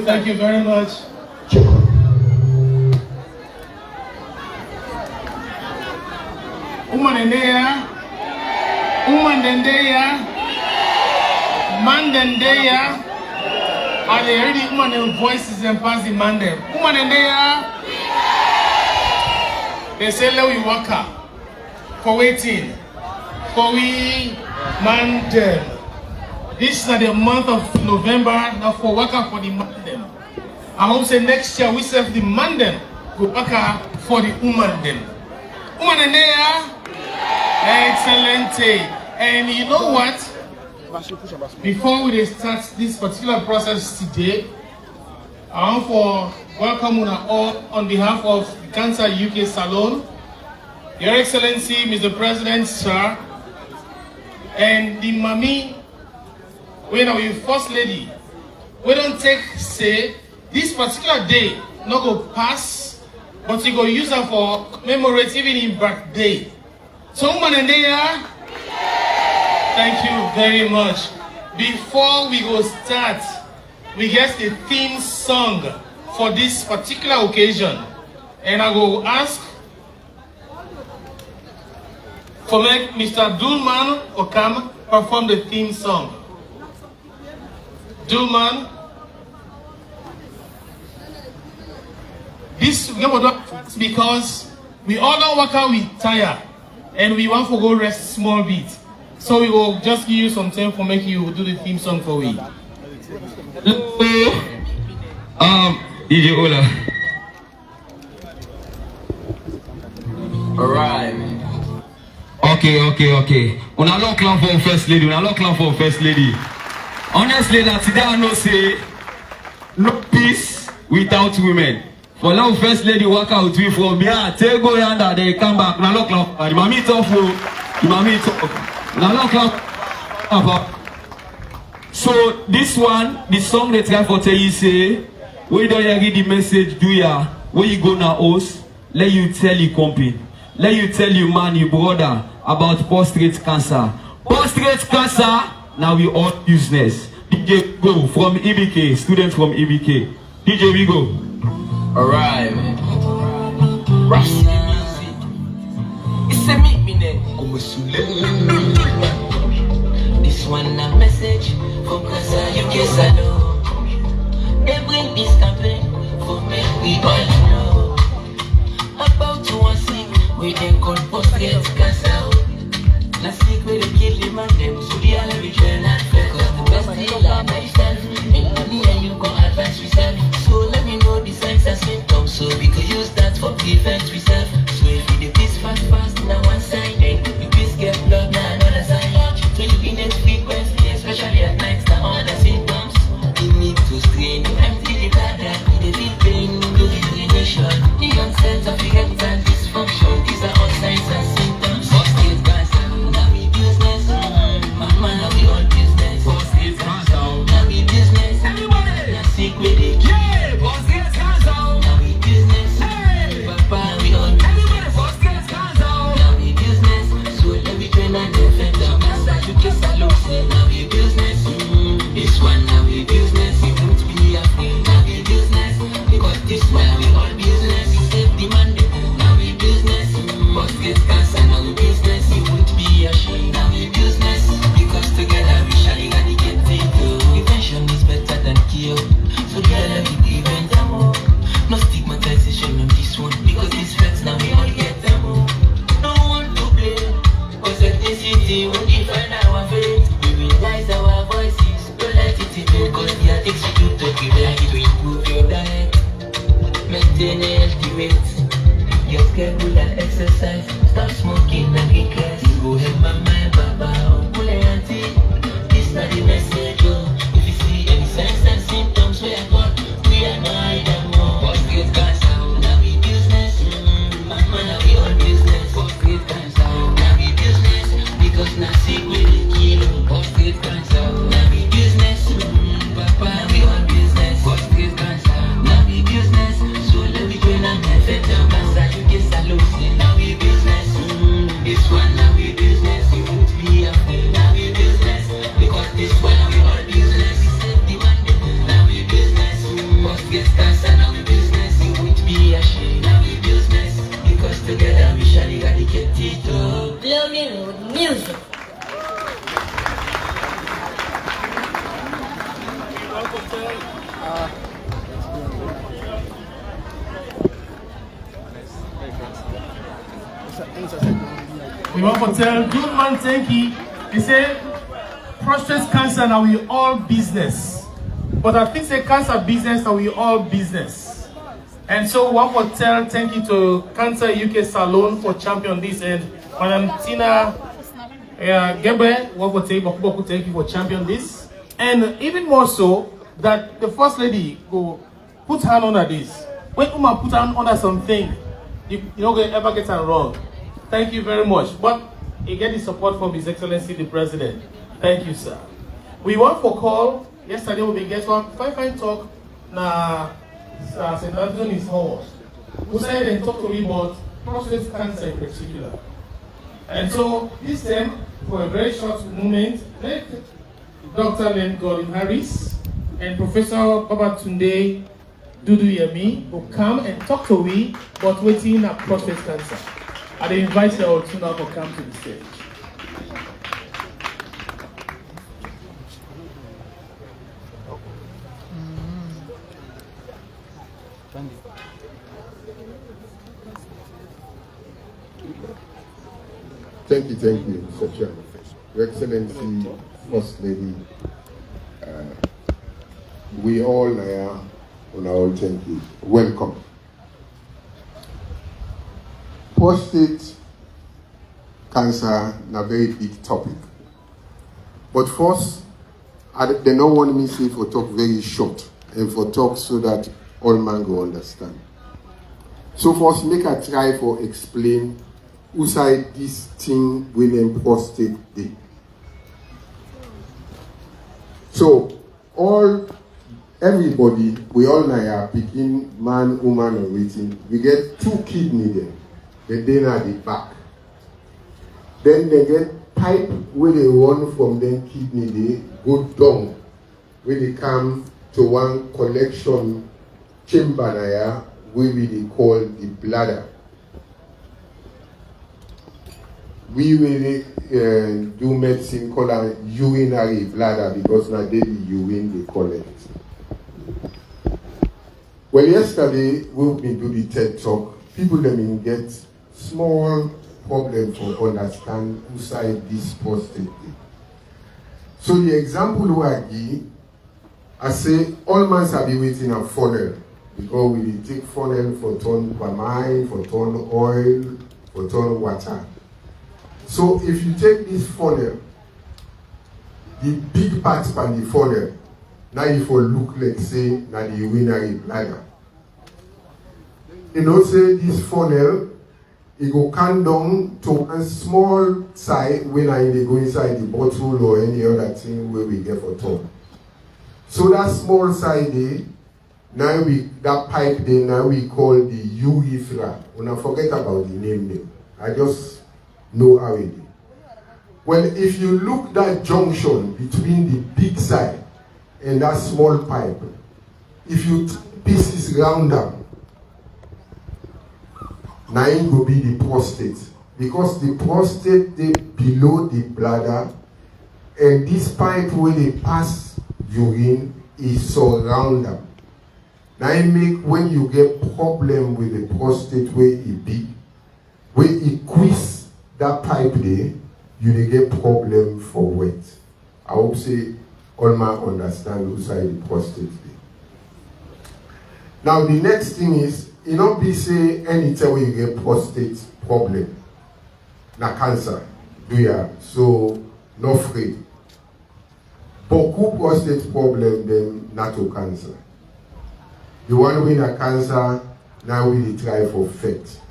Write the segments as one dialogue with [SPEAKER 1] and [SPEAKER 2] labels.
[SPEAKER 1] Thank you very much. Mandendeya. Are they already woman voices and passing Mandem? They say let we work up for waiting. For we Mandem. This is the month of November, now for work up for the Mandem. I hope say next year we serve the Mandem. Go work up for the Umandem. Umanendeya. Excellent. And you know what? Before we start this particular process today, I want to welcome you all on behalf of the Cancer UK Salon, Your Excellency, Mr. President, sir, and the Mami, when our First Lady. We don't take say this particular day not go pass, but you go use it for commemorative in birthday. So, Manendeya. Thank you very much. Before we go start, we get the theme song for this particular occasion. And I will ask for Mr. Dulman Okam perform the theme song. Dulman. This because we all don't work out with tire and we want to go rest small bit. So we will just give you some time for making you do the theme song for we.
[SPEAKER 2] DJ Ola. Alright. Okay. Una long clap for first lady. Honestly, that today I know say no peace without women. For now, first lady work out with from here, take go yonder, they come back. Una long clap. The mommy talk. So this one, the song they try for tell you say, we don't hear the message, do ya? Where you gonna host? Let you tell you company. Let you tell you man, you brother about prostate cancer. Prostate cancer, now we all business. DJ go from EBK, student from EBK. DJ we go. Alright, man. It's a meet me there.
[SPEAKER 3] This one a message from Casa UK Salon. They bring this campaign for me, we all know about to one thing we then call prostate cancer. Last week we they kill the man them, so we all return and fair. Cause the best deal are myself, and money and you go advance yourself. So let me know the signs and symptoms, so we can use that for defense yourself. So if you do this fast now one side, then you please get blood now another side. So you be next frequency, especially at night, now all the symptoms. You need to strain, you empty the bladder, you the deep pain, do the urination. The onset of erectile dysfunction, these are all signs and symptoms. Prostate cancer, now we business. Mama, now we all business. Prostate cancer, now we business. Everybody, now sick with it. Yeah, prostate cancer, now we business. Hey, Papa, we all business. Everybody, prostate cancer, now we business. So let me train and defend them. You just salute, now we business. This one now we business. You won't be afraid, now we business. Because this one we all business. You save the money, now we business. Prostate cancer, now we business. You won't be ashamed, now we business. Because together we shall eradicate it. Prevention is better than cure. So together we prevent them all. No stigmatization on this one. Because these facts now we all get them all. No one to blame. Cause ethnicity won't define our fate. We realize our voices. Don't let it in. Cause the addicts you do talk, you like it to improve your diet. Maintain a healthy weight. Get careful and exercise. Stop smoking and get class. You go help my mind, Baba. Pull a auntie. This not the message, oh. If you see any signs and symptoms, we are gone. We are not hiding more. Prostate cancer, now we business. Mama, now we all business. Prostate cancer, now we business. Because now sick with the kilo. Prostate cancer, now we business. Papa, we all business. Prostate cancer, now we business. So let me join and defend them. Cancer, you get salute. Now we business. This one, now we business.
[SPEAKER 1] We want to tell good man thank you. He said, prostate cancer now we all business. But I think say cancer business now we all business. And so we want to tell thank you to Cancer UK Salon for champion this, and Madam Tina Gebe, thank you for champion this. And even more so, that the first lady go put hand under this. When Uma put hand under something, you're not going to ever get it wrong. Thank you very much. But you get the support from His Excellency the President. Thank you, sir. We want for call. Yesterday we get one fine talk. Na St. Anthony's Hall. Who said and talk to me about prostate cancer in particular. And so this time, for a very short moment, let Dr. Len Gordon Harris and Professor Babatunde Dudu Yemi will come and talk to me about waiting at prostate cancer. I invite you all to now come to the stage.
[SPEAKER 4] Thank you, Mr. Chairman. Your Excellency, First Lady, we all are on our thank you. Welcome. Prostate cancer is a very big topic. But first, they don't want me to say for talk very short and for talk so that all man go understand. So first, make a try for explain who side this thing women prostate day. So everybody, we all know picking man, woman, or waiting. We get 2 kidney there. Then at the back. Then they get pipe where they run from them kidney they go down. Where they come to one collection chamber there, where we call the bladder. We will do medicine called a urinary bladder because now they urine they collect. Well, yesterday we've been doing the TED talk. People them get small problem for understand who side this prostate. So the example we I give, I say all man have been waiting a funnel because we take funnel for turn pamine, for turn oil, for turn water. So if you take this funnel, the big part from the funnel, now if you look like say now the urinary bladder. You know say this funnel, it go come down to a small side when they go inside the bottle or any other thing where we get for top. So that small side there, now that pipe there now we call the urethra. When I forget about the name there, I just know how it is. Well, if you look that junction between the big side and that small pipe, if you pieces round them, now it will be the prostate. Because the prostate they below the bladder and this pipe where they pass urine is surround them. Now it make when you get problem with the prostate where it be, where it quiz that pipe there, you dey get problem for wet. I hope say all man understand who side the prostate dey. Now the next thing is, it not be say anytime you get prostate problem, na cancer, do ya? So no afraid. But who prostate problem then not to cancer? The one with a cancer, now we try for faith.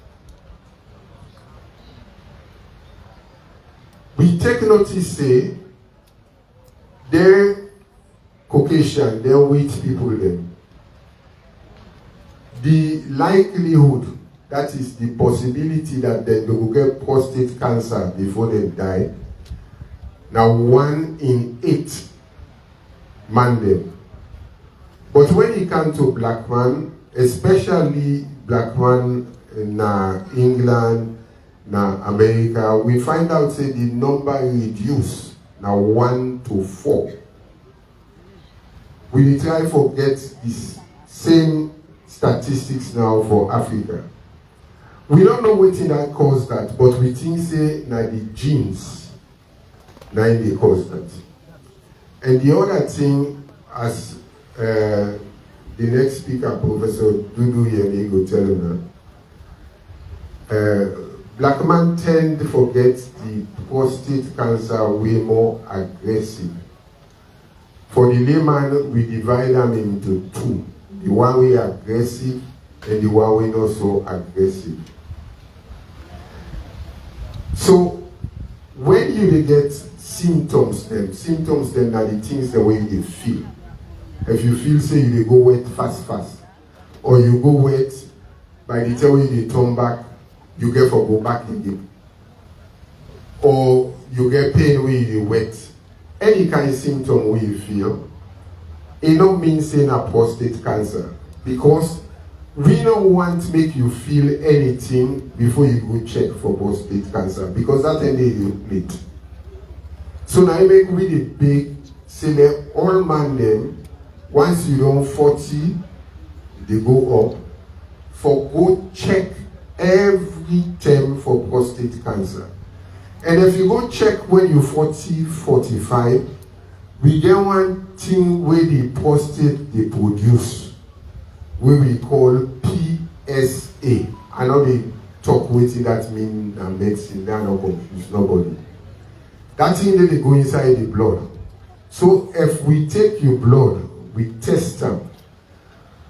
[SPEAKER 4] We take notice say they're Caucasian, they're white people then. The likelihood, that is the possibility that they will get prostate cancer before they die, now 1 in 8 man them. But when it comes to black man, especially black man in England, now America, we find out say the number reduce now 1 to 4. We try to get this same statistics now for Africa. We don't know what thing that caused that, but we think say na the genes na they cause that. And the other thing, as the next speaker, Professor Dudu Yemi, go tell him now, black man tend to forget the prostate cancer way more aggressive. For the layman, we divide them into two. The one way aggressive and the one way not so aggressive. So when you get symptoms then are the things the way you feel. If you feel say you go wet fast, or you go wet by the time you turn back, you get for go back again. Or you get pain when you wet. Any kind of symptom where you feel, it don't mean saying a prostate cancer, because we don't want to make you feel anything before you go check for prostate cancer, because that's the day you meet. So now I make really big, say that all man them, once you don't 40, they go up, for go check every term for prostate cancer. And if you go check when you're 40, 45, we get one thing where the prostate they produce, where we call PSA. I know they talk with it, that means medicine, they are not confused, nobody. That thing that they go inside the blood. So if we take your blood, we test them.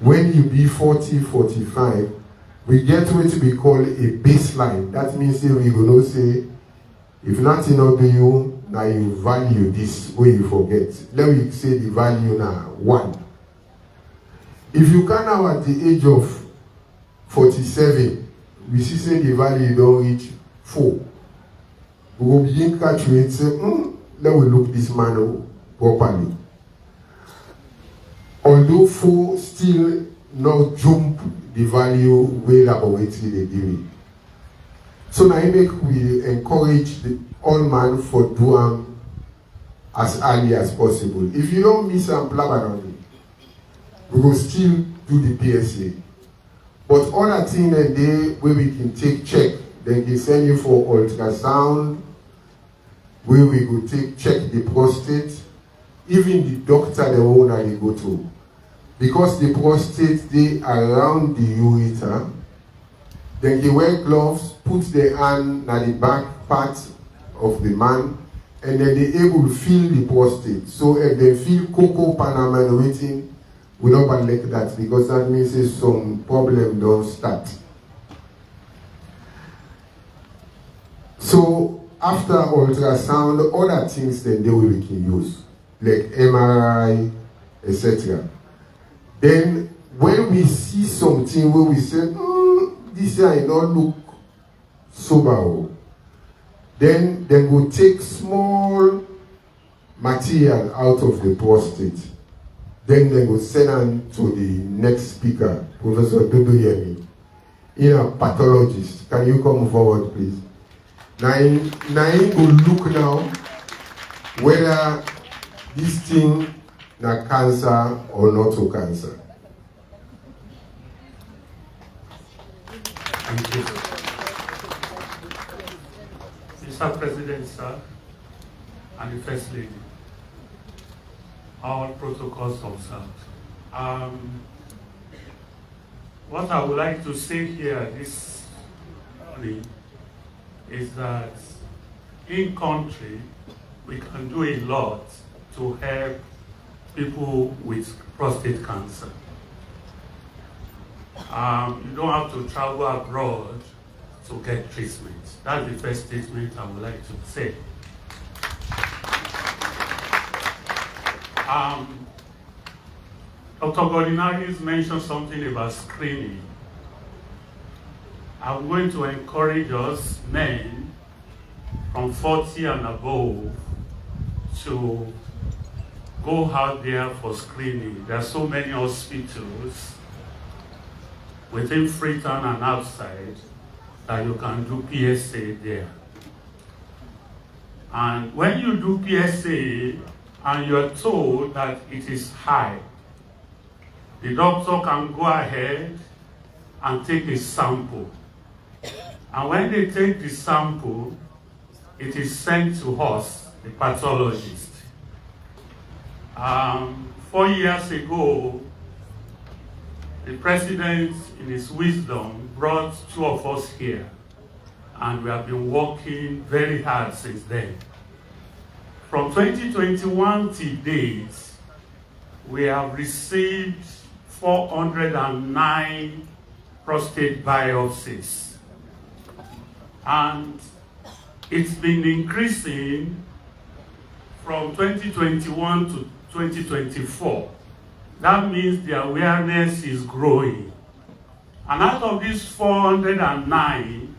[SPEAKER 4] When you be 40, 45, we get what we call a baseline. That means that we will not say, if nothing not do you, now you value this, where you forget. Let me say the value now, 1. If you can now at the age of 47, we see say the value don't reach 4. We will begin to calculate, say, let me look this man properly. Although 4 still not jump the value way laboratory they give it. So now we encourage all man for doing as early as possible. If you don't miss and blabber, we will still do the PSA. But other things and day where we can take check, then they send you for ultrasound, where we go check the prostate, even the doctor the one that they go to. Because the prostate they around the ureter, then they wear gloves, put their hand at the back part of the man, and then they able to feel the prostate. So if they feel cocoa panama waiting, we don't like that, because that means some problem don't start. So after ultrasound, other things then they will can use, like MRI, etc. Then when we see something where we say, this I don't look sober, then they will take small material out of the prostate. Then they will send them to the next speaker, Professor Dudu Yemi, pathologist. Can you come forward, please? Now he will look now whether this thing na cancer or not a cancer.
[SPEAKER 5] Thank you. Mr. President, sir, and the First Lady, all protocols observed. What I would like to say here this morning is that in country we can do a lot to help people with prostate cancer. You don't have to travel abroad to get treatment. That's the first statement I would like to say. Dr. Godinari's mentioned something about screening. I'm going to encourage us, men, from 40 and above, to go out there for screening. There are so many hospitals within Freetown and outside that you can do PSA there. And when you do PSA and you're told that it is high, the doctor can go ahead and take a sample And when they take the sample, it is sent to us, the pathologist. 4 years ago, the president, in his wisdom, brought 2 of us here, and we have been working very hard since then. From 2021 till date, we have received 409 prostate biopsies, and it's been increasing from 2021 to 2024. That means the awareness is growing. And out of these 409,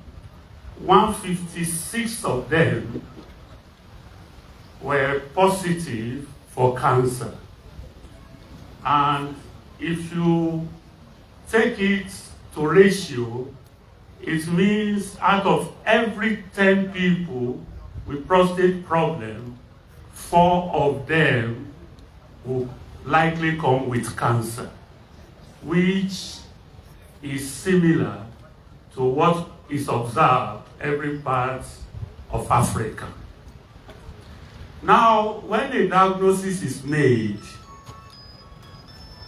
[SPEAKER 5] 156 of them were positive for cancer. And if you take it to ratio, it means out of every 10 people with prostate problem, 4 of them will likely come with cancer, which is similar to what is observed every part of Africa. Now, when a diagnosis is made,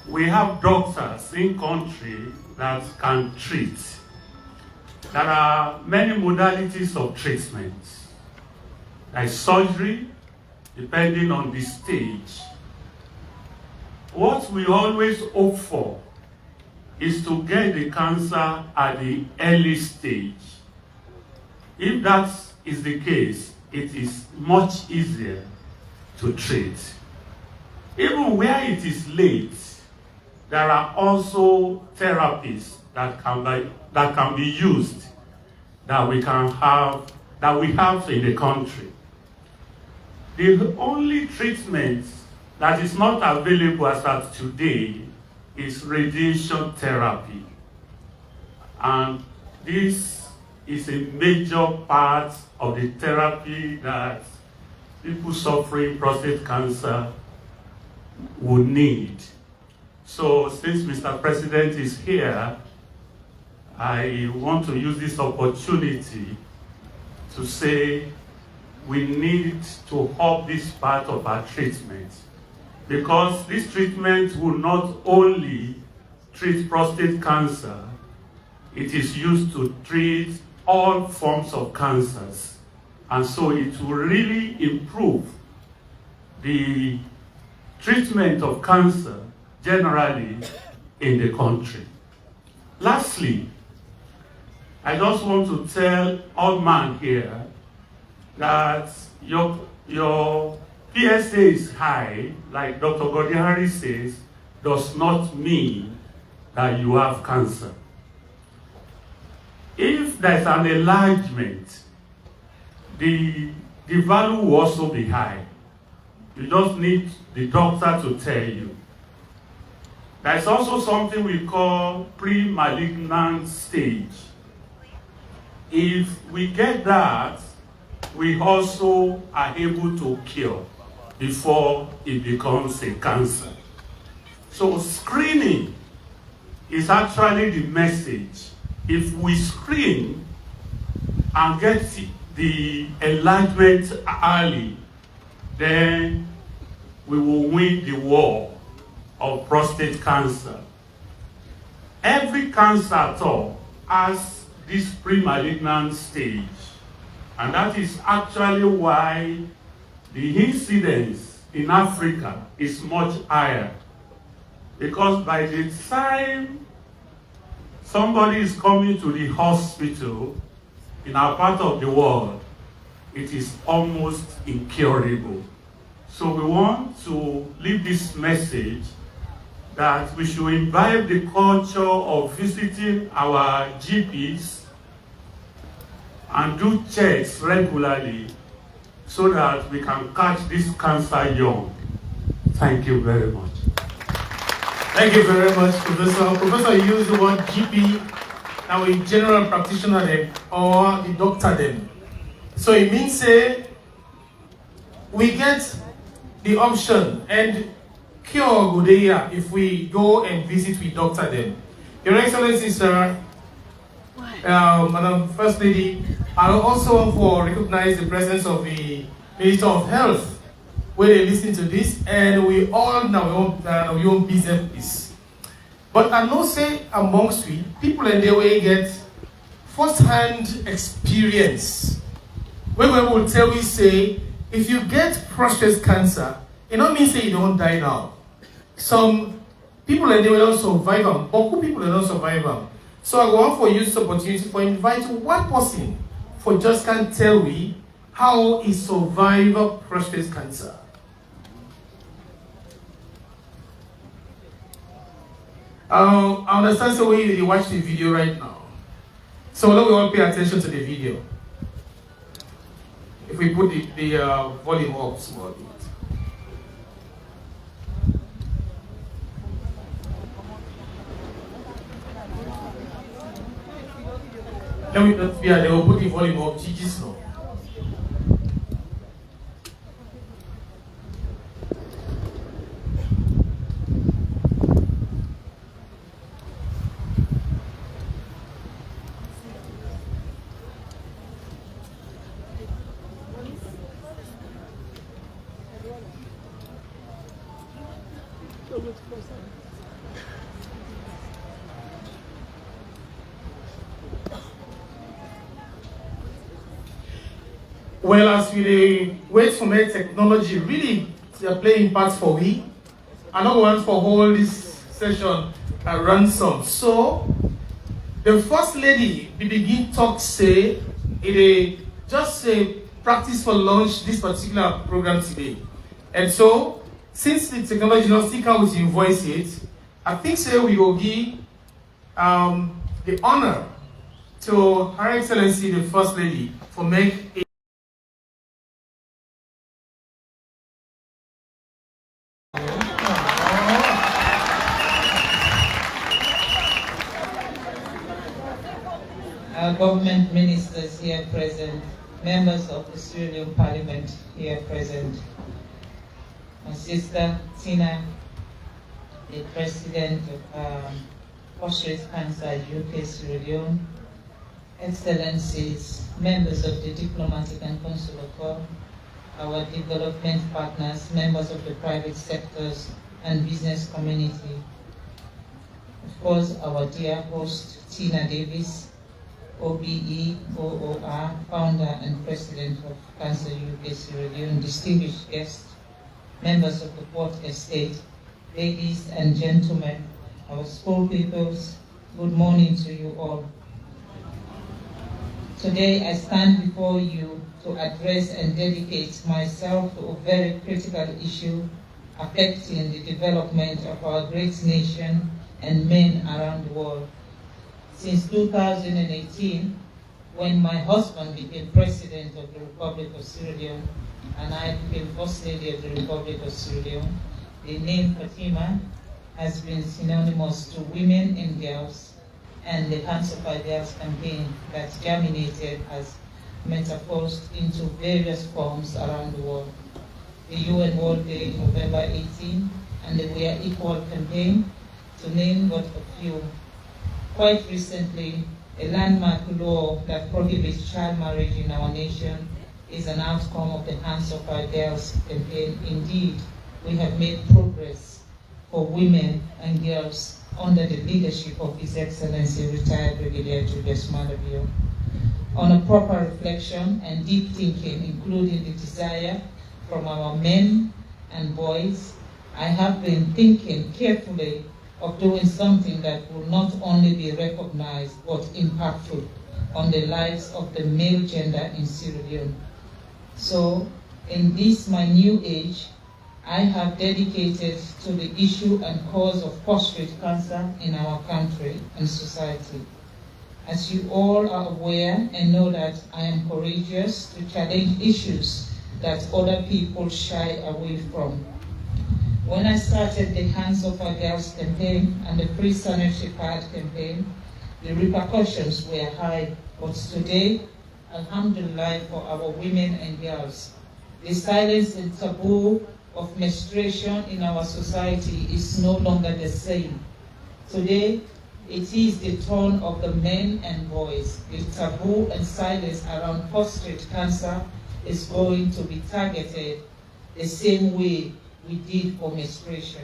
[SPEAKER 5] we have doctors in country that can treat. There are many modalities of treatment. There is surgery, depending on the stage. What we always hope for is to get the cancer at the early stage. If that is the case, it is much easier to treat. Even where it is late, there are also therapies that can be used that we have in the country. The only treatment that is not available as of today is radiation therapy. And this is a major part of the therapy that people suffering prostate cancer would need. So since Mr. President is here, I want to use this opportunity to say we need to up this part of our treatment, because this treatment will not only treat prostate cancer, it is used to treat all forms of cancers. And so it will really improve the treatment of cancer generally in the country. Lastly, I just want to tell all man here that your PSA is high, like Dr. Godihari says, does not mean that you have cancer. If there's an enlargement, the value will also be high. You just need the doctor to tell you. There's also something we call pre-malignant stage. If we get that, we also are able to cure before it becomes a cancer. So screening is actually the message. If we screen and get the enlargement early, then we will win the war of prostate cancer. Every cancer at all has this pre-malignant stage, and that is actually why the incidence in Africa is much higher, because by the time somebody is coming to the hospital in our part of the world, it is almost incurable. So we want to leave this message that we should imbibe the culture of visiting our GPs and do checks regularly so that we can catch this cancer young. Thank you very much.
[SPEAKER 1] Thank you very much, Professor. Professor, you use the word GP, now a general practitioner then, or the doctor then. So it means say, we get the option and cure good here if we go and visit with doctor then. Your Excellency, sir, Madam First Lady. I also want to recognize the presence of the Minister of Health, where they listen to this, and we all know we own business. But I know say amongst we, people in the way get first-hand experience. When we will tell we say, if you get prostate cancer, it don't mean say you don't die now. Some people in the way don't survive them, but who people don't survive them. So I want for use this opportunity for invite one person for just can tell me how he survived prostate cancer. I understand so you watch the video right now. So let we all pay attention to the video. If we put the volume up small bit. Let me not fear, they will put the volume up, GG's now. Well, as we wait for more technology, really they are playing parts for we. I don't want for whole this session a ransom. So the First Lady we begin talk say it just say practice for launch this particular program today. And so since the technology not stick out with you voice it, I think say we will give the honor to Her Excellency the First Lady for make a
[SPEAKER 6] government ministers here present, members of the Sierra Leone Parliament here present, my sister Tina, the President of Prostate Cancer UK Sierra Leone, Excellencies, members of the Diplomatic and Consular Corps, our development partners, members of the private sectors and business community, of course our dear host Tina Davis, OBE, OOR, founder and president of Cancer UK Sierra Leone, distinguished guests, members of the Port Estate, ladies and gentlemen, our school pupils, good morning to you all. Today I stand before you to address and dedicate myself to a very critical issue affecting the development of our great nation and men around the world. Since 2018, when my husband became President of the Republic of Sierra Leone and I became First Lady of the Republic of Sierra Leone, the name Fatima has been synonymous to women and girls, and the Hands of Our Girls campaign that germinated as metaphors into various forms around the world. The UN World Day, November 18, and the We Are Equal campaign, to name but a few. Quite recently, a landmark law that prohibits child marriage in our nation is an outcome of the Hands of Our Girls campaign. Indeed, we have made progress for women and girls under the leadership of His Excellency retired Brigadier Julius. On a proper reflection and deep thinking, including the desire from our men and boys, I have been thinking carefully of doing something that will not only be recognized but impactful on the lives of the male gender in Sierra Leone. So, in this my new age, I have dedicated to the issue and cause of prostate cancer in our country and society. As you all are aware and know that I am courageous to challenge issues that other people shy away from. When I started the Hands of Our Girls campaign and the Free Sanitary Pad campaign, the repercussions were high, but today, alhamdulillah for our women and girls, the silence and taboo of menstruation in our society is no longer the same. Today, It is the turn of the men and boys. The taboo and silence around prostate cancer is going to be targeted the same way we did for menstruation.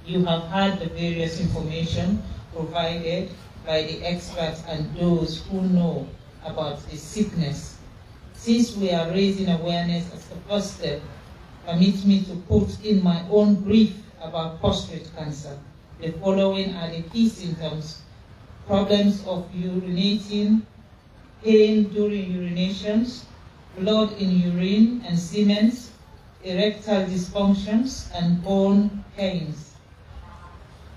[SPEAKER 6] You have had the various information provided by the experts and those who know about the sickness. Since we are raising awareness as the first step, permit me to put in my own brief about prostate cancer. The following are the key symptoms: problems of urinating, pain during urinations, blood in urine and semen, erectile dysfunctions, and bone pains.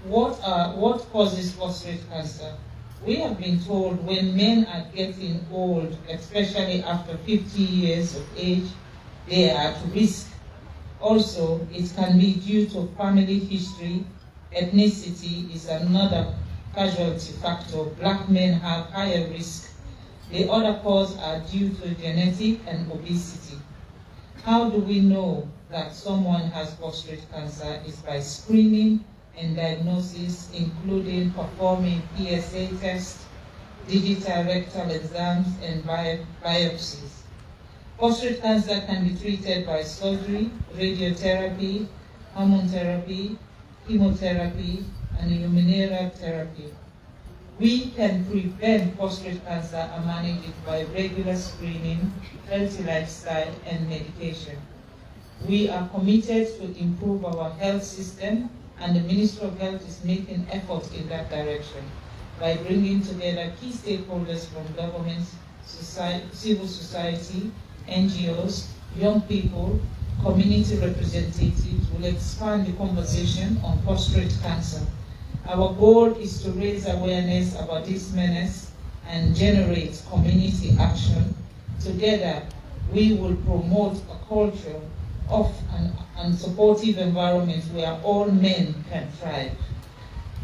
[SPEAKER 6] What causes prostate cancer? We have been told when men are getting old, especially after 50 years of age, they are at risk. Also, it can be due to family history. Ethnicity is another casualty factor. Black men have higher risk. The other causes are due to genetic and obesity. How do we know that someone has prostate cancer? Is by screening and diagnosis, including performing PSA tests, digital rectal exams, and biopsies. Prostate cancer can be treated by surgery, radiotherapy, hormone therapy, chemotherapy, and immunotherapy therapy. We can prevent prostate cancer and manage it by regular screening, healthy lifestyle, and medication. We are committed to improve our health system, and the Ministry of Health is making efforts in that direction by bringing together key stakeholders from governments, civil society, NGOs, young people, community representatives. Will expand the conversation on prostate cancer. Our goal is to raise awareness about this menace and generate community action. Together, we will promote a culture of and supportive environment where all men can thrive.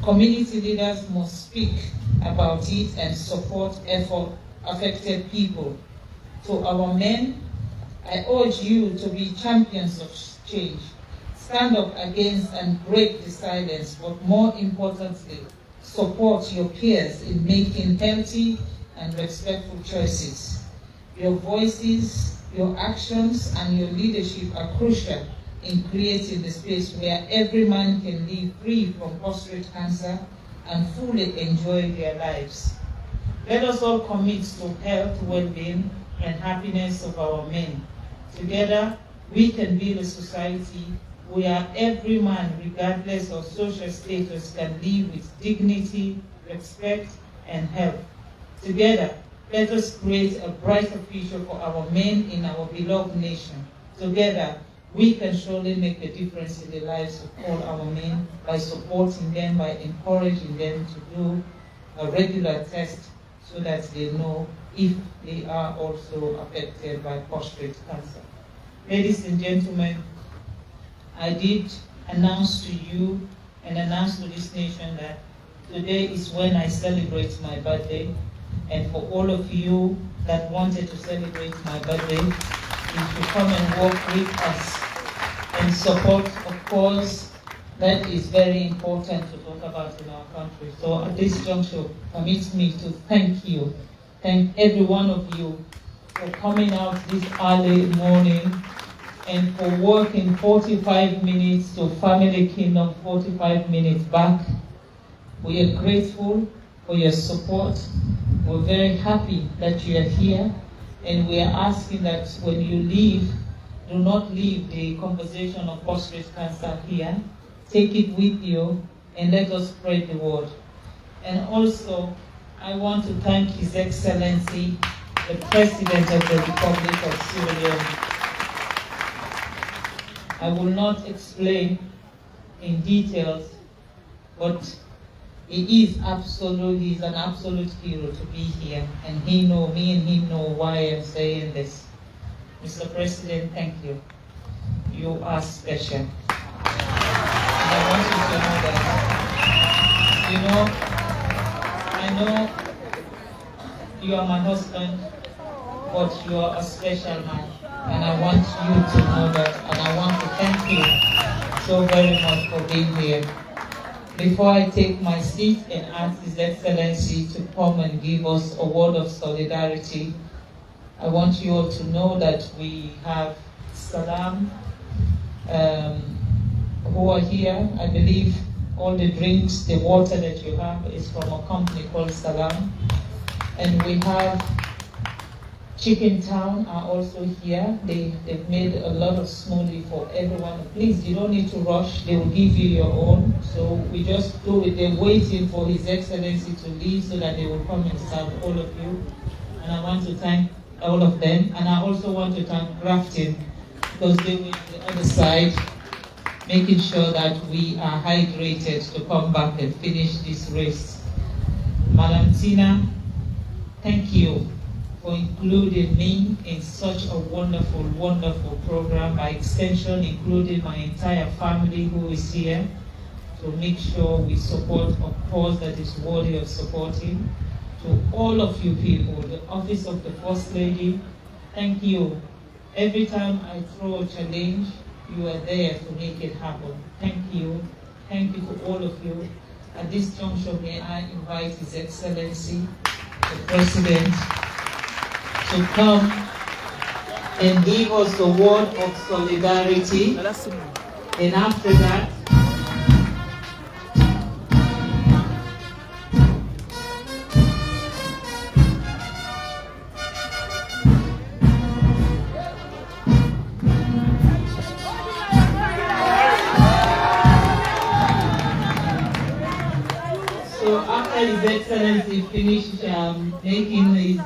[SPEAKER 6] Community leaders must speak about it and support affected people. To our men, I urge you to be champions of change. Stand up against and break the silence, but more importantly, support your peers in making healthy and respectful choices. Your voices, your actions, and your leadership are crucial in creating the space where every man can live free from prostate cancer and fully enjoy their lives. Let us all commit to health, well-being, and happiness of our men. Together, we can build a society where every man, regardless of social status, can live with dignity, respect, and health. Together, let us create a brighter future for our men in our beloved nation. Together, we can surely make a difference in the lives of all our men by supporting them, by encouraging them to do a regular test so that they know if they are also affected by prostate cancer. Ladies and gentlemen, I did announce to you and announce to this nation that today is when I celebrate my birthday. And for all of you that wanted to celebrate my birthday, you should come and work with us and support, of course. That is very important to talk about in our country. So at this juncture, permit me to thank you. Thank every one of you for coming out this early morning and for working 45 minutes to Family Kingdom, 45 minutes back. We are grateful for your support. We're very happy that you are here, and we are asking that when you leave, do not leave the conversation of prostate cancer here. Take it with you and let us spread the word. And also, I want to thank His Excellency, the President of the Republic of Sierra Leone. I will not explain in details, but he's an absolute hero to be here, and me and him know why I'm saying this. Mr. President, thank you. You are special. And I want you to know that, I know you are my husband, but you are a special man. And I want you to know that, and I want to thank you so very much for being here. Before I take my seat and ask His Excellency to come and give us a word of solidarity, I want you all to know that we have Salam who are here. I believe all the drinks, the water that you have is from a company called Salam. And we have Chicken Town are also here. They've made a lot of smoothie for everyone. Please, you don't need to rush. They will give you your own. So we just do it. They're waiting for His Excellency to leave so that they will come and serve all of you. And I want to thank all of them. And I also want to thank Grafton because they were on the other side, making sure that we are hydrated to come back and finish this race. Madam Tina, thank you for including me in such a wonderful, wonderful program, by extension including my entire family who is here, to make sure we support a cause that is worthy of supporting. To all of you people, the Office of the First Lady, thank you. Every time I throw a challenge, you are there to make it happen. Thank you. Thank you to all of you. At this juncture, may I invite His Excellency, the President, to come and give us a word of solidarity. And after that, His Excellency finished making his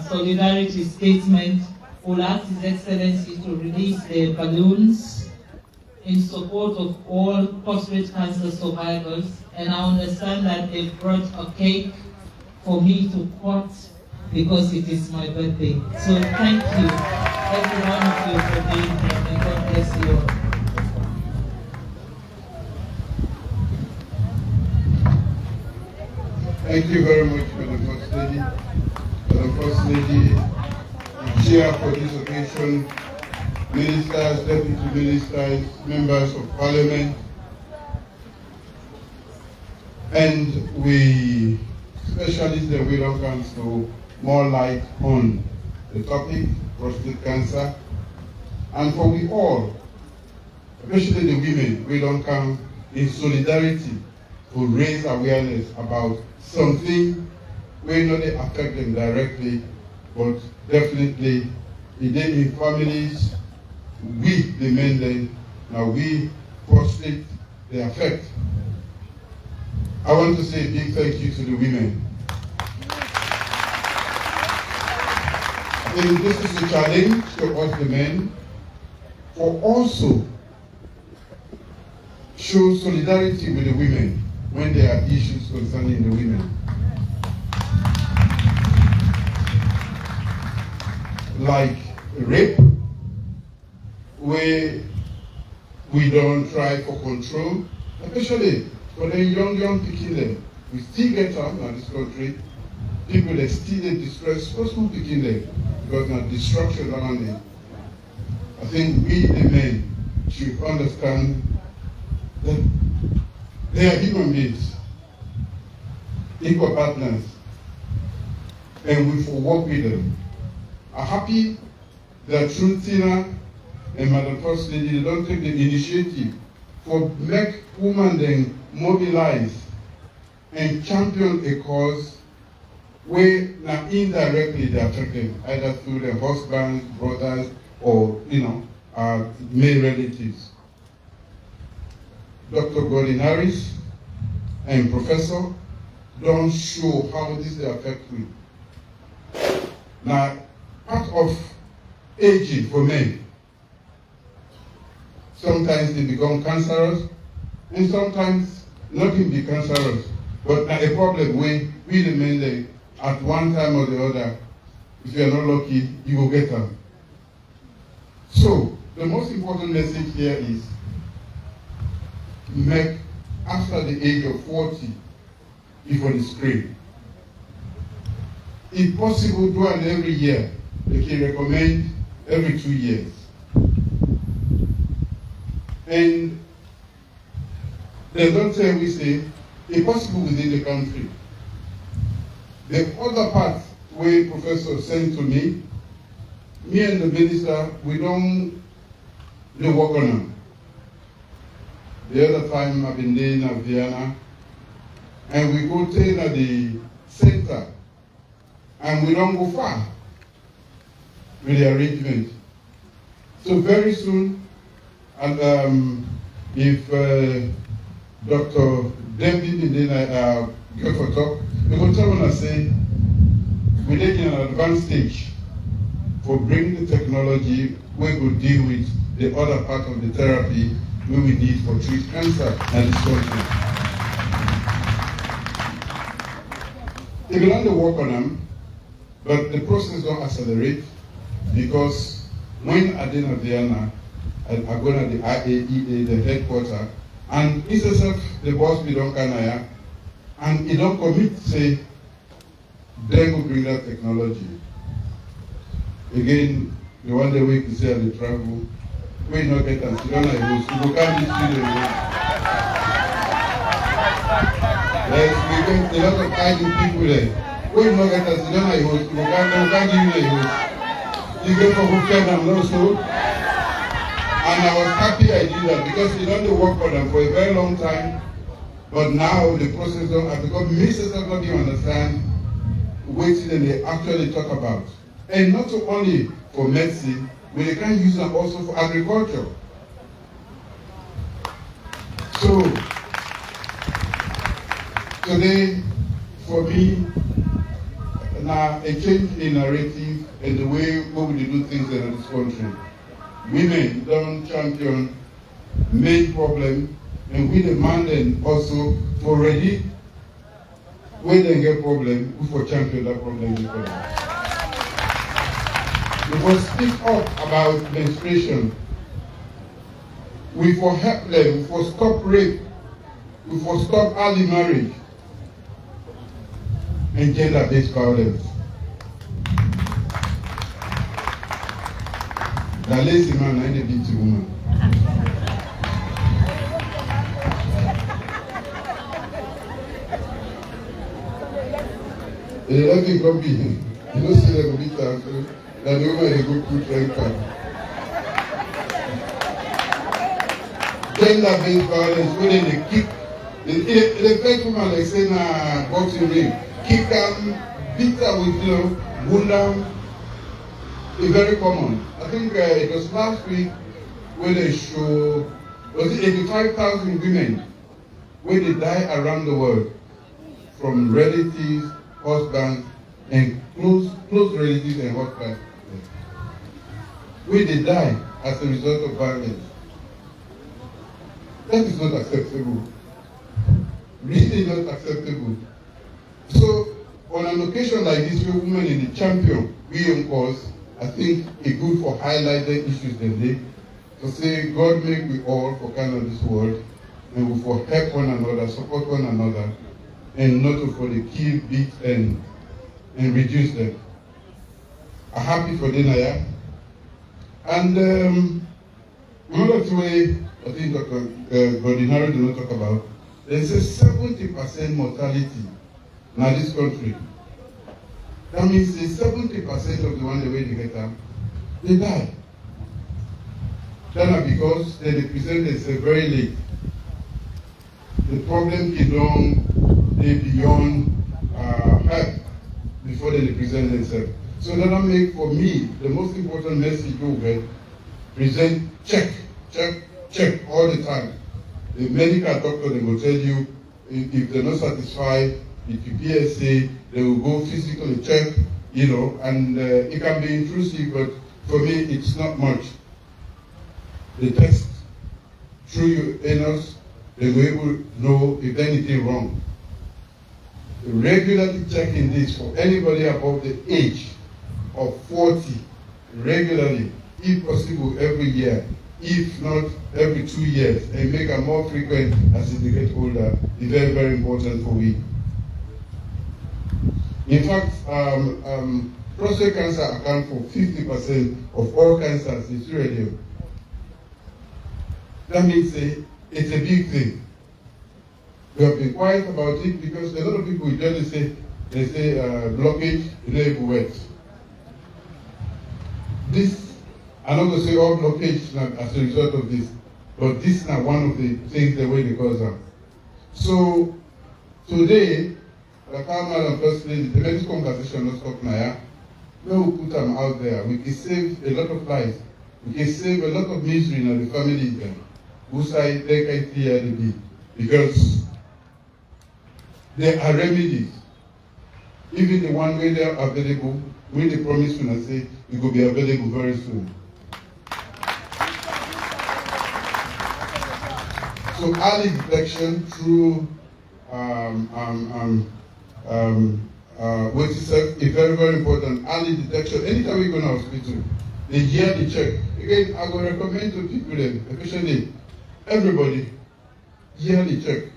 [SPEAKER 6] solidarity statement, we'll ask His Excellency to release the balloons in support of all prostate cancer survivors. And I understand that they brought a cake for me to cut because it is my birthday. So thank you, every one of you, for being here, and God bless you all.
[SPEAKER 7] Thank you very much, Madam First Lady. Madam First Lady, the chair for this occasion, ministers, deputy ministers, members of parliament, and we specialists that we don't come to more light on the topic, prostate cancer, and for we all, especially the women, we don't come in solidarity to raise awareness about something may not affect them directly, but definitely in families, we the men then, now we prostate the effect. I want to say a big thank you to the women. I think this is a challenge to us the men, for also show solidarity with the women when there are issues concerning the women. Like rape, where we don't try for control, especially for the young picking them. We still get out in this country, people that still distress small picking them, because now destruction around them. I think we the men should understand that they are human beings, equal partners, and we will work with them. I'm happy that through Tina and Madam First Lady, they don't take the initiative for make women then mobilize and champion a cause where now indirectly they are affected, either through their husbands, brothers, or male relatives. Dr. Gordon Harris and Professor don't show how this will affect me. Now, part of aging for men, sometimes they become cancerous, and sometimes nothing be cancerous. But now a problem when we the men, they, at one time or the other, if you are not lucky, you will get them. So, the most important message here is, make after the age of 40 before the screen. If possible, do it every year. They can recommend every 2 years. And they don't say, we say, it's possible within the country. The other part where Professor sent to me and the minister, we don't work on them. The other time I've been there in Vienna, and we go to the center, and we don't go far with the arrangement. So very soon, and if Dr. David and then go for talk, we will tell them and say, we're taking an advanced stage for bringing the technology we will deal with the other part of the therapy we will need for treat cancer and this country. They will only work on them, but the process don't accelerate because when I did in Vienna, I go to the IAEA, the headquarters, and it's as if the boss be don't canaya, and he don't commit to say, they will bring that technology. Again, the one day we can say at the travel, we not get and sit down at host, we can't be still alone. Yes, we get a lot of hiding people there. We not get and sit down at host, we can't give you a host. You get for who can and also. And I was happy I did that because they don't work for them for a very long time. But now the process don't have, because ministers have not even understand what they actually talk about. And not only for medicine, but they can use them also for agriculture. So, today, for me, now a change in narrative and the way we do things in this country. Women don't champion main problem, and we demand them also for ready when they get problem, we for champion that problem. We must speak up about menstruation. We for help them, we for stop rape, we for stop early marriage and gender-based violence. The lazy man and the beauty woman. Let me go be him. You don't see the beat after that the woman they go put rank card. Gender-based violence, when they kick, the first woman like say na boxing ring, kick them, beat her with wound them. It's very common. I think it was last week when they show, was it 85,000 women when they die around the world from relatives, husbands, and close relatives and husbands. When they die as a result of violence. That is not acceptable. Really not acceptable. So, on an occasion like this, where women in the champion, we of course, I think it's good for highlighting issues today to say God make we all for kind of this world and we for help one another, support one another, and not for the kill, beat, and reduce them. I'm happy for Denaya. And another way I think Dr. Godinaro did not talk about, there's a 70% mortality in this country. That means 70% of the one the way they get them, they die. That's because they present themselves very late. The problem is beyond help before they present themselves. So that make for me the most important message you get, present, check all the time. The medical doctor they will tell you if they're not satisfied with the PSA, they will go physically check, and it can be intrusive, but for me it's not much. They test through your anus, they will able to know if anything wrong. Regularly checking this for anybody above the age of 40, regularly, if possible every year, if not every 2 years, and make it more frequent as they get older, is very, very important for we. In fact, prostate cancer accounts for 50% of all cancers in Sierra Leone. That means it's a big thing. We have been quiet about it because a lot of people usually say, blockage, works. This, I'm not going to say all blockage as a result of this, but this is not one of the things the way they cause them. So today, like our Madam First Lady, the next conversation not stop now. We put them out there. We can save a lot of lives. We can save a lot of misery in the families then. Who say they can clear the bill. Because there are remedies. Even the one way they are available, when they promise when I say it will be available very soon. So early detection through what is a very, very important. Early detection. Anytime we go to hospital, they yearly check. Again, I will recommend to people, especially everybody, yearly check.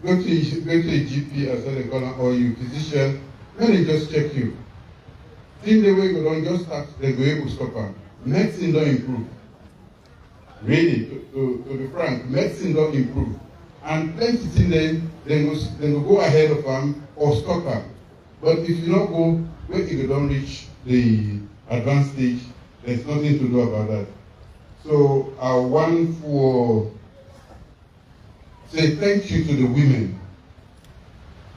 [SPEAKER 7] Go to a GP, as they call it, or your physician, then they just check you. Think the way you don't just start, they go able to stop them. Medicine don't improve. Really, to be frank, medicine don't improve. And plenty things then will go ahead of them or stop them. But if you don't go, where you don't reach the advanced stage, there's nothing to do about that. So I want to say thank you to the women,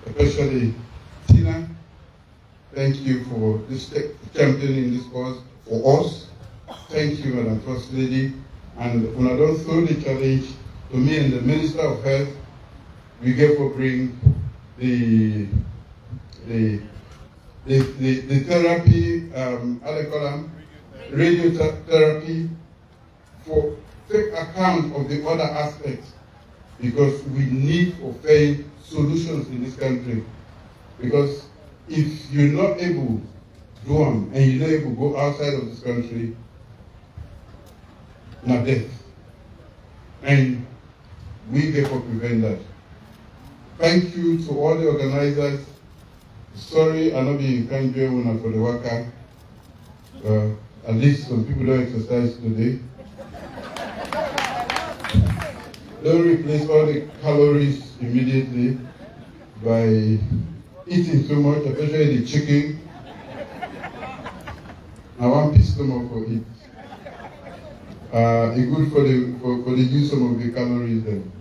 [SPEAKER 7] especially Tina. Thank you for this championing this cause for us. Thank you, Madam First Lady. And when I don't throw the challenge to me and the Minister of Health, we get for bring the therapy, how they call them, radiotherapy, for take account of the other aspects, because we need to find solutions in this country. Because if you're not able to do them and you're not able to go outside of this country, not death. And we therefore prevent that. Thank you to all the organizers. Sorry, I'm not being kind for the worker. At least some people don't exercise today. Don't replace all the calories immediately by eating too much, especially the chicken. I want piece stomach for it. It's good for the use of the calories then.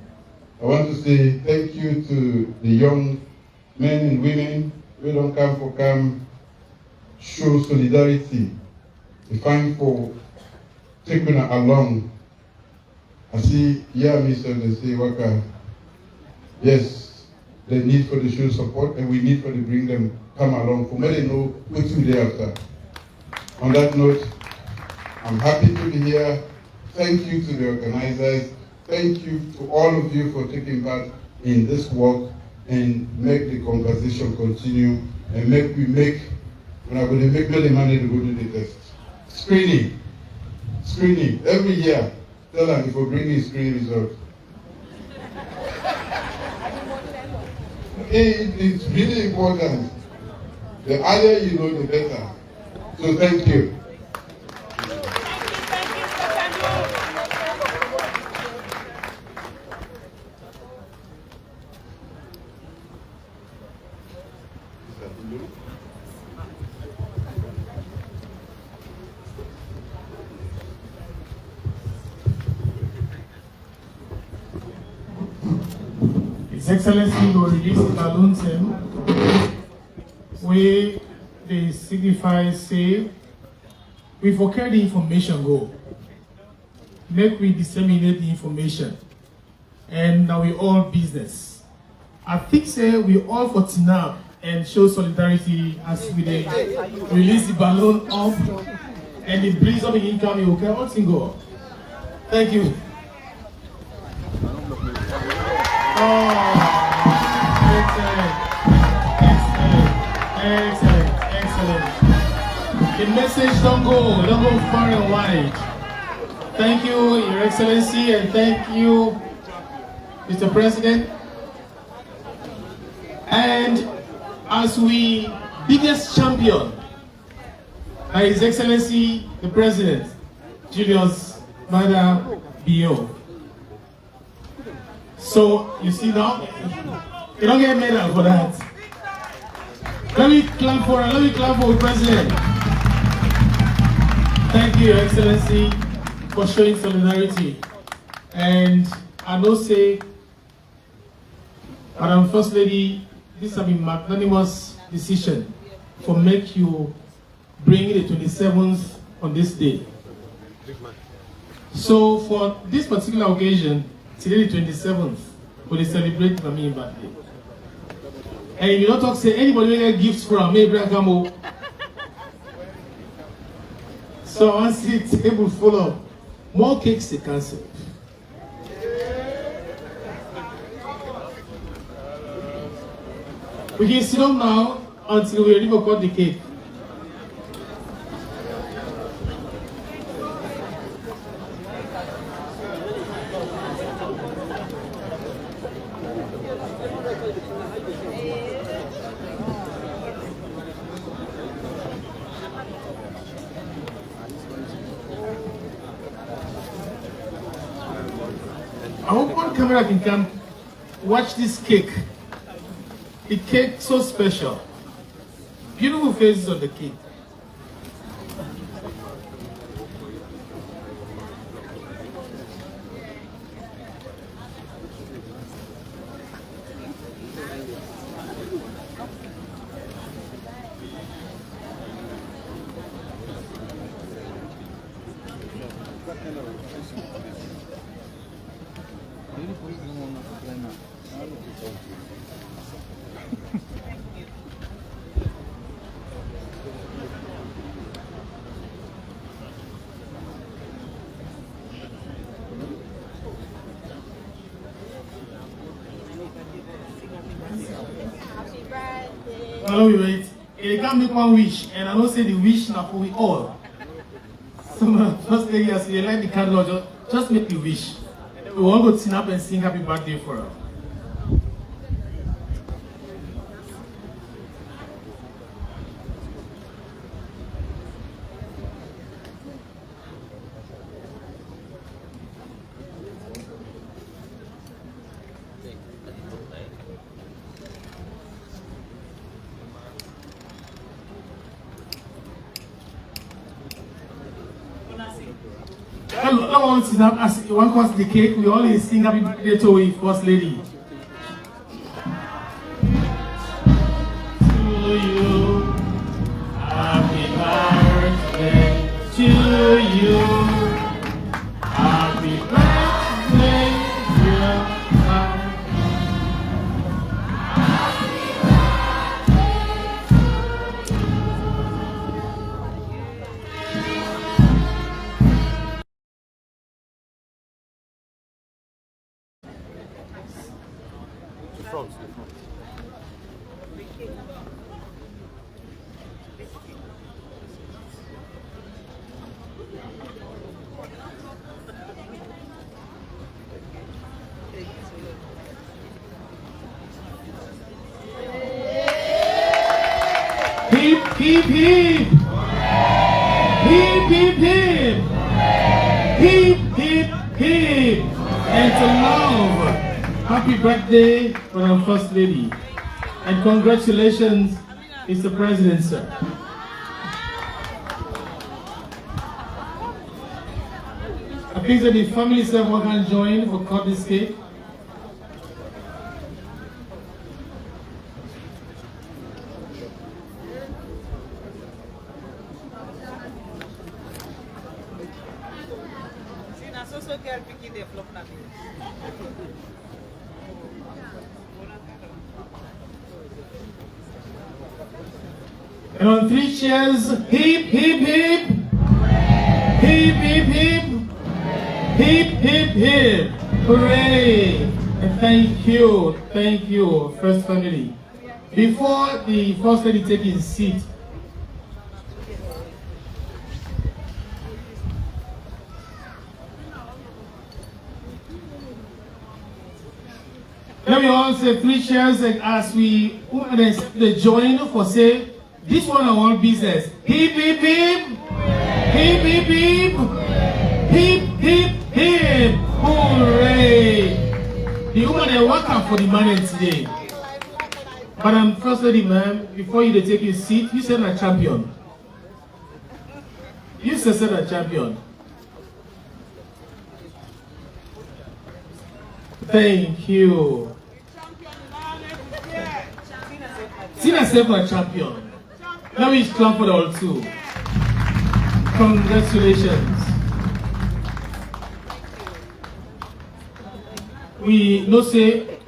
[SPEAKER 7] I want to say thank you to the young men and women who don't come show solidarity. We find for taking along. I see, Mr. They say, Waka, yes, the need for the show support, and we need for to bring them come along for me to know what to do after. On that note, I'm happy to be here. Thank you to the organizers. Thank you to all of you for taking part in this work and make the conversation continue and when I'm going to make the money to go to the test. Screening. Every year, tell them if we're bringing screening results. It's really important. The earlier you know, the better. So thank you.
[SPEAKER 1] His Excellency will release the balloons where they signify say we for carry the information go. Make we disseminate the information. And now we all business. I think say we all for TNAP and show solidarity as we release the balloon up and the breeze of the income you okay, all thing go. Thank you. Excellent. The message don't go far and wide. Thank you, Your Excellency, and thank you, Mr. President. And as we biggest champion by His Excellency, the President, Julius Maada, BO. So, you see now, you don't get a medal for that. Let me clap for the President. Thank you, Your Excellency, for showing solidarity. And I know say, Madam First Lady, this has been magnanimous decision for make you bring the 27th on this day. So for this particular occasion, today the 27th, we celebrate Mami's birthday. And if you don't talk, say anybody will get gifts from me, Bragamo. So I want to see the table full of more cakes they cancel. We can sit down now until we really cut the cake. I hope one camera can come watch this cake. The cake so special. Beautiful faces on the cake. Hello, you wait. They can't make one wish, and I don't say the wish now for we all. So first lady, as you like the candle, just make the wish. We want to go sit up and sing happy birthday for her. As one comes the cake, we always sing happy birthday to the First Lady. To you, happy birthday to you. Happy birthday, dear mom. Hip, hip, hip! Hip, hip, hip! Hip, hip, hip! And to love! Happy birthday, Madam First Lady. And congratulations, Mr. President, sir. I think that the family server can join for cut this cake. And on 3 cheers, hip, hip, hip! Hip, hip, hip! Hip, hip, hip! Hooray! And thank you, First Family. Before the First Lady takes his seat, let me all say 3 cheers as we join for say, this one I want business. Hip, hip, hip! Hip, hip, hip! Hip, hip, hip! Hooray! The welcome for the man today. Madam First Lady, ma'am, before you take your seat, you said a champion. You said a champion. Thank you. Tina said a champion. Now we clap for the all too. Congratulations. We no say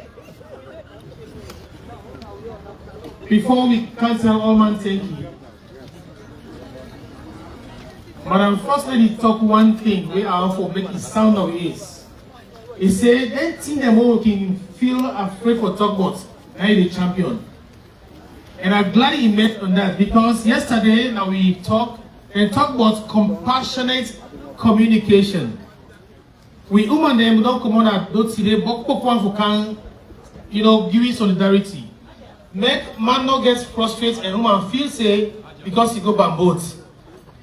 [SPEAKER 1] before we cancel all man thank you. Madam First Lady talk one thing we are for making sound of his. He said that thing them all can feel afraid for talk about now the champion. And I'm glad he met on that because yesterday now we talk about compassionate communication. We women them don't come on at don't see they but for can give you solidarity. Make man not get frustrated and woman feel say because you go by both.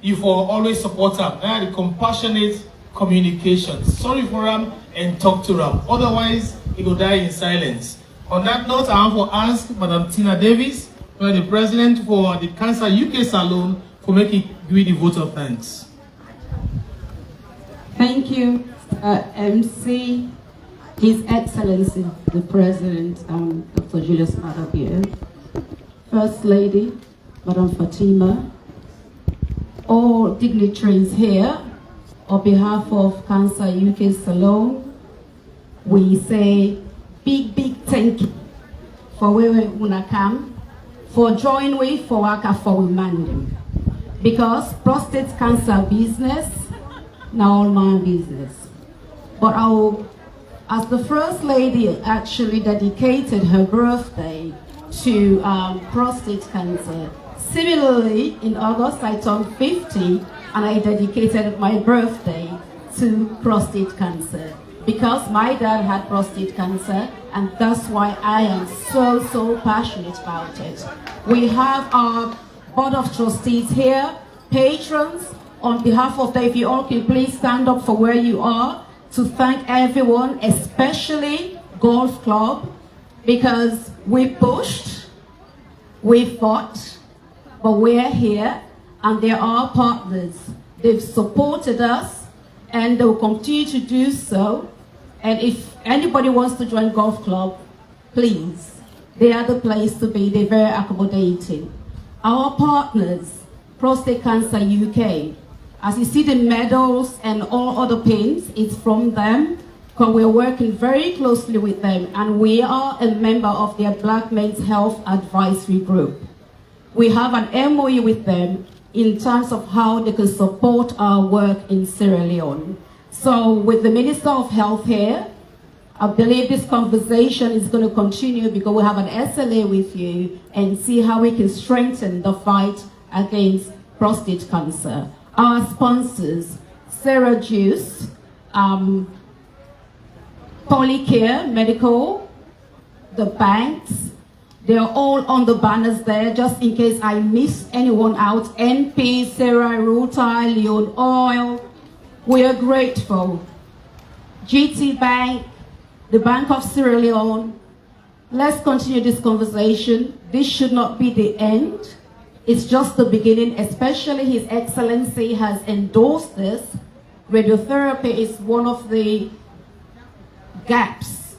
[SPEAKER 1] You for always support them. Now the compassionate communication. Sorry for them and talk to them. Otherwise, he will die in silence. On that note, I want to ask Madam Tina Davis, the president for the Cancer UK Salon, for making the vote of thanks.
[SPEAKER 8] Thank you, MC, His Excellency, the President, Dr. Julius Maada here, First Lady, Madam Fatima, all dignitaries here, on behalf of Cancer UK Salon, we say big thank you for where we wanna come, for joining with for work for women. Because prostate cancer business, now all my business. But as the First Lady actually dedicated her birthday to prostate cancer, similarly in August I turned 50 and I dedicated my birthday to prostate cancer. Because my dad had prostate cancer and that's why I am so passionate about it. We have our Board of Trustees here, patrons, on behalf of them, if you all can please stand up for where you are to thank everyone, especially Golf Club, because we pushed, we fought, but we're here and they are partners. They've supported us and they will continue to do so. And if anybody wants to join Golf Club, please, they are the place to be. They're very accommodating. Our partners, Prostate Cancer UK, as you see the medals and all other pins, it's from them, because we're working very closely with them, and we are a member of their Black Men's Health Advisory Group. We have an MOU with them in terms of how they can support our work in Sierra Leone. So with the Minister of Health here, I believe this conversation is going to continue because we have an SLA with you and see how we can strengthen the fight against prostate cancer. Our sponsors, Sarah Juice, Polycare Medical, the banks, they're all on the banners there, just in case I miss anyone out. NP, Sarah, Rutai, Leone Oil, we are grateful. GT Bank, the Bank of Sierra Leone. Let's continue this conversation. This should not be the end. It's just the beginning, especially His Excellency has endorsed this. Radiotherapy is one of the gaps,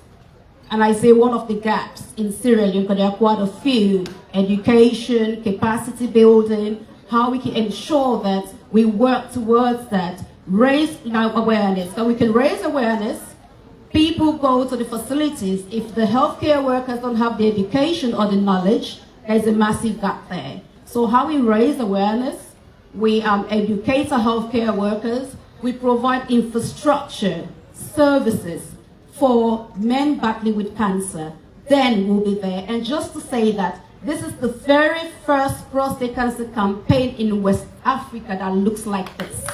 [SPEAKER 8] and I say one of the gaps in Sierra Leone because there are quite a few. Education, capacity building, how we can ensure that we work towards that. Raise awareness, so we can raise awareness. People go to the facilities. If the healthcare workers don't have the education or the knowledge, there's a massive gap there. So how we raise awareness, we educate our healthcare workers, we provide infrastructure, services for men battling with cancer, then we'll be there. And just to say that this is the very first prostate cancer campaign in West Africa that looks like this.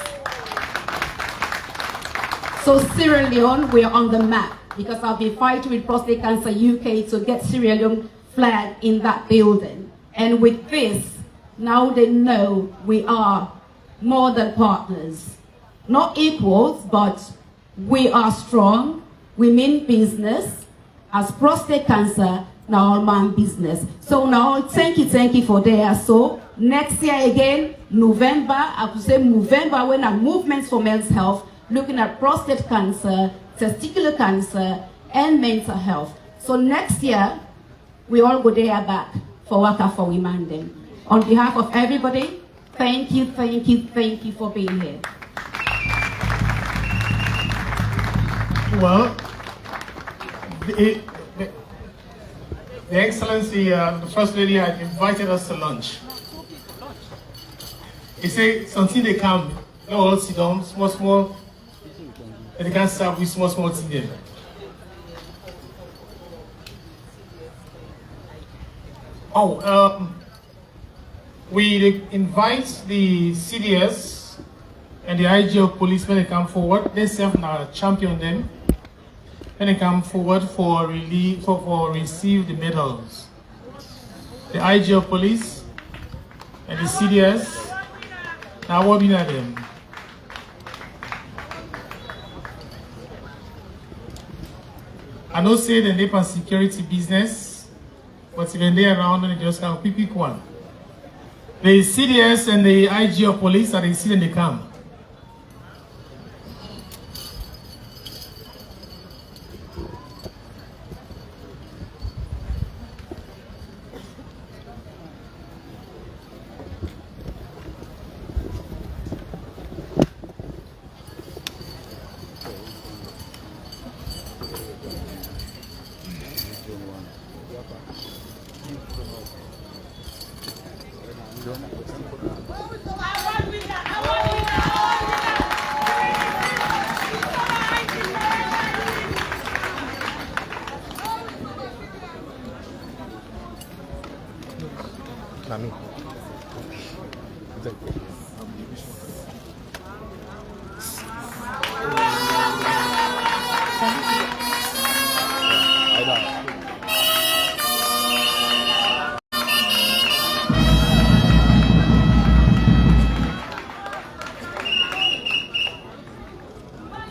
[SPEAKER 8] So Sierra Leone, we're on the map because I'll be fighting with Prostate Cancer UK to get Sierra Leone flag in that building. And with this, now they know we are more than partners. Not equals, but we are strong. We mean business. as prostate cancer now all man business. So now thank you for there. So next year again, November, I could say November, when a movement for men's health, looking at prostate cancer, testicular cancer, and mental health. So next year, we all go there back for Waka for Women then. On behalf of everybody, thank you for being here.
[SPEAKER 1] Well, the Excellency, the First Lady had invited us to lunch. He said, until they come, they all sit down, small, and they can serve with small things there. We invite the CDS and the IG of police when they come forward. They serve now champion them. When they come forward for receive the medals. The IG of police and the CDS, now what be them? I don't say the NEPA security business, but even they around and they just can pick one. The CDS and the IG of police are the see and they come.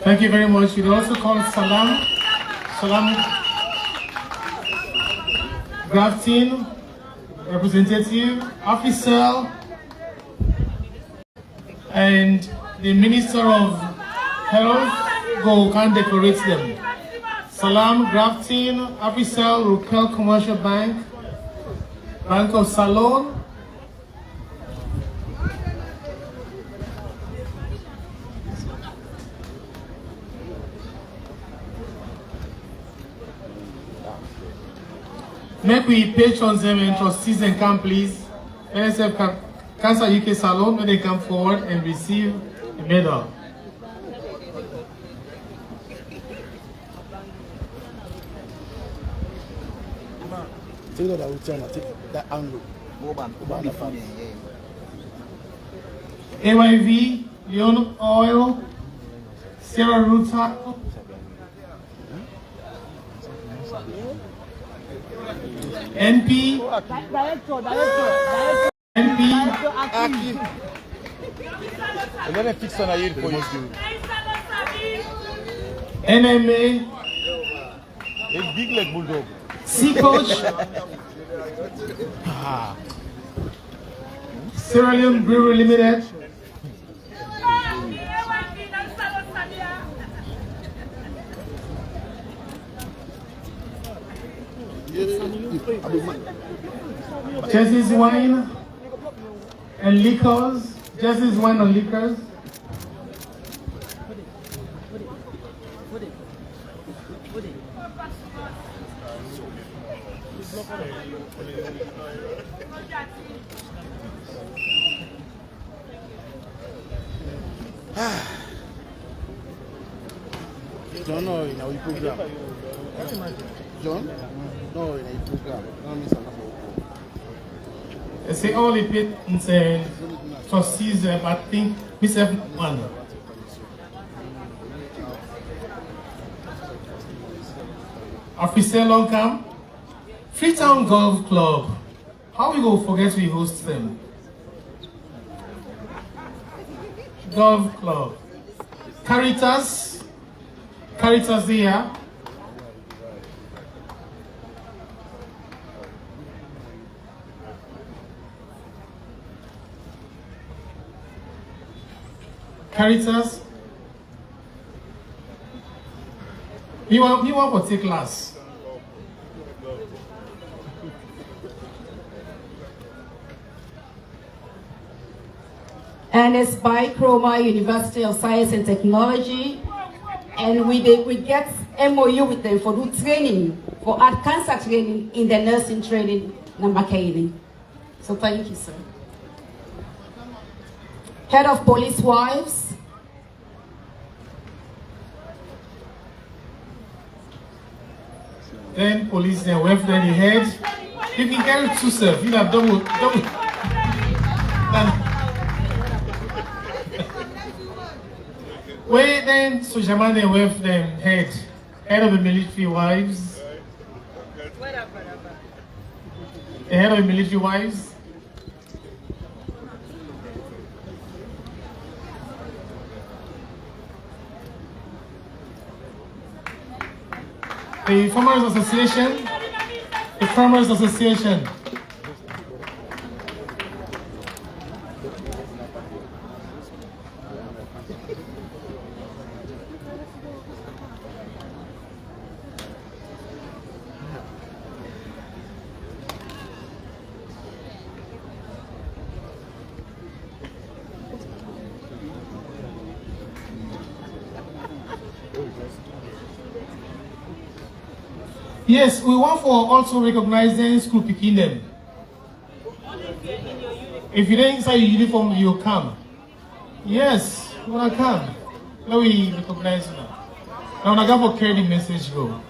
[SPEAKER 1] Thank you very much. We'd also call Salam Grafton, representative, officer, and the Minister of Health go can decorate them. Salam Grafton, officer, Rukel Commercial Bank, Bank of Salon, make we patrons them and trustees and come please. NSF Cancer UK Salon when they come forward and receive a medal. AYV, Leone Oil, Sierra Ruta, NP, NMA, C Coach, Sierra Leone Brewery Limited, Jesse's Wine and Liquors, Jesse's Wine and Liquors,
[SPEAKER 9] John, no, in our program. John? No, in a program.
[SPEAKER 1] I say all the patents and trustees, but I think myself one. Officer Longcam, Freetown Golf Club. How we go forget we host them? Golf Club. Caritas there. Caritas. You want to take class.
[SPEAKER 8] And it's by Chroma University of Science and Technology. And we get MOU with them for do training, for cancer training in the nursing training number Kaili. So thank you, sir. Head of Police Wives.
[SPEAKER 1] Then police, then wave, then the head. You can carry two, sir. You have double. Wait, then Sojaman, then wave, then head. Head of the military wives. The head of the military wives. The Farmers Association. The Farmers Association. Yes, we want for also recognizing school picking them. If you don't inside your uniform, you come. Yes, you wanna come. Now we recognize you now. Now I got for carry the message go.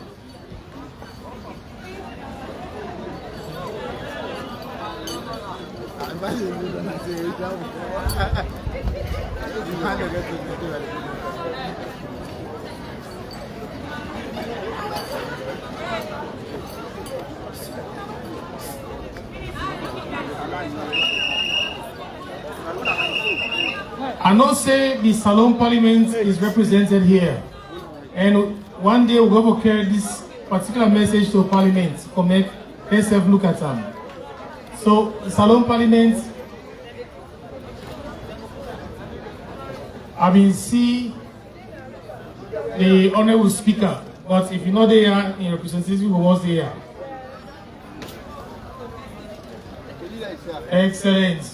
[SPEAKER 1] I know say the Salon Parliament is represented here, and one day we're going to carry this particular message to Parliament to make SF look at them. So the Salon Parliament, I mean see the Honorable Speaker, but if you're not there in representative, we was there. Excellent.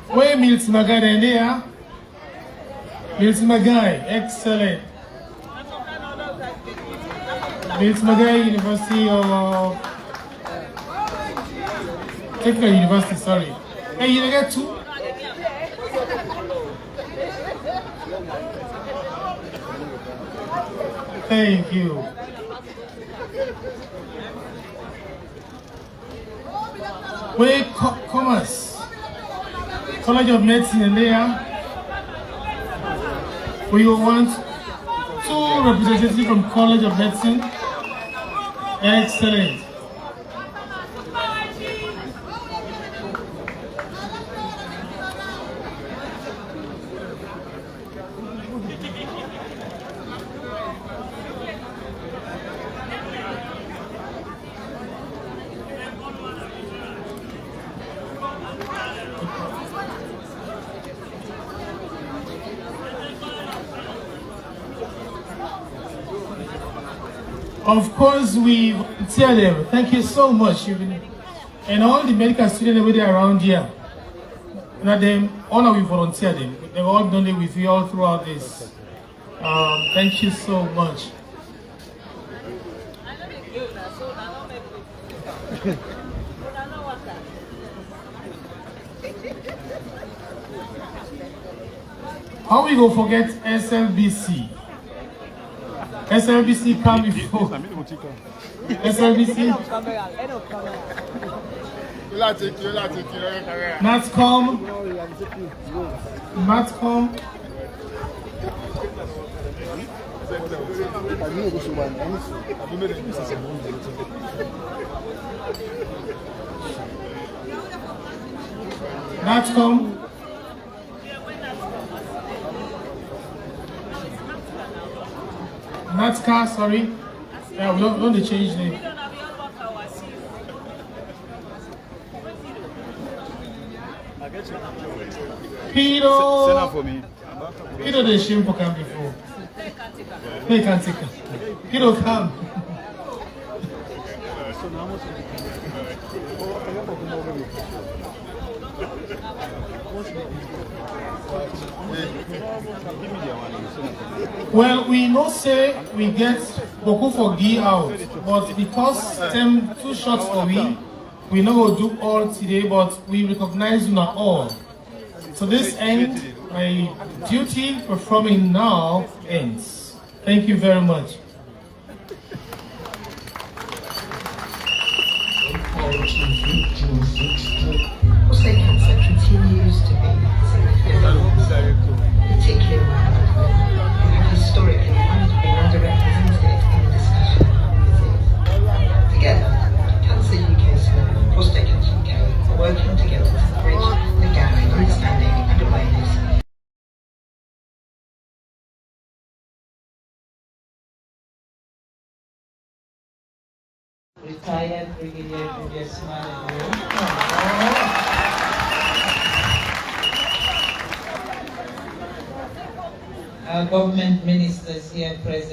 [SPEAKER 1] Where Mills Magai there? Mills Magai, excellent. Mills Magai University of Technical University, sorry. Hey, you get two? Thank you. Where Commerce? College of Medicine in there. We want two representatives from College of Medicine. Excellent. Of course, we volunteer them. Thank you so much. And all the medical students over there around here. Now, all of we volunteer them. They've all done it with you all throughout this. Thank you so much. How we go forget SLBC? SLBC come before. SLBC. Natcom. Natcom. Natcom. Natca, sorry. Yeah, we don't change name. Peter the shame for come before. They can't take it. Peter come. Well, we know say we get Boku for G out, but because them too short for we not go do all today, but we recognize you not all. So this end, my duty performing now ends. Thank you very much.
[SPEAKER 10] Prostate cancer continues to be significant, particularly around and have historically been underrepresented in the discussion of disease. Together, Cancer UK and Prostate Cancer UK are working together to bridge the gap in understanding and awareness.
[SPEAKER 6] Retired Brigadier Julius Maada. Our government ministers here present.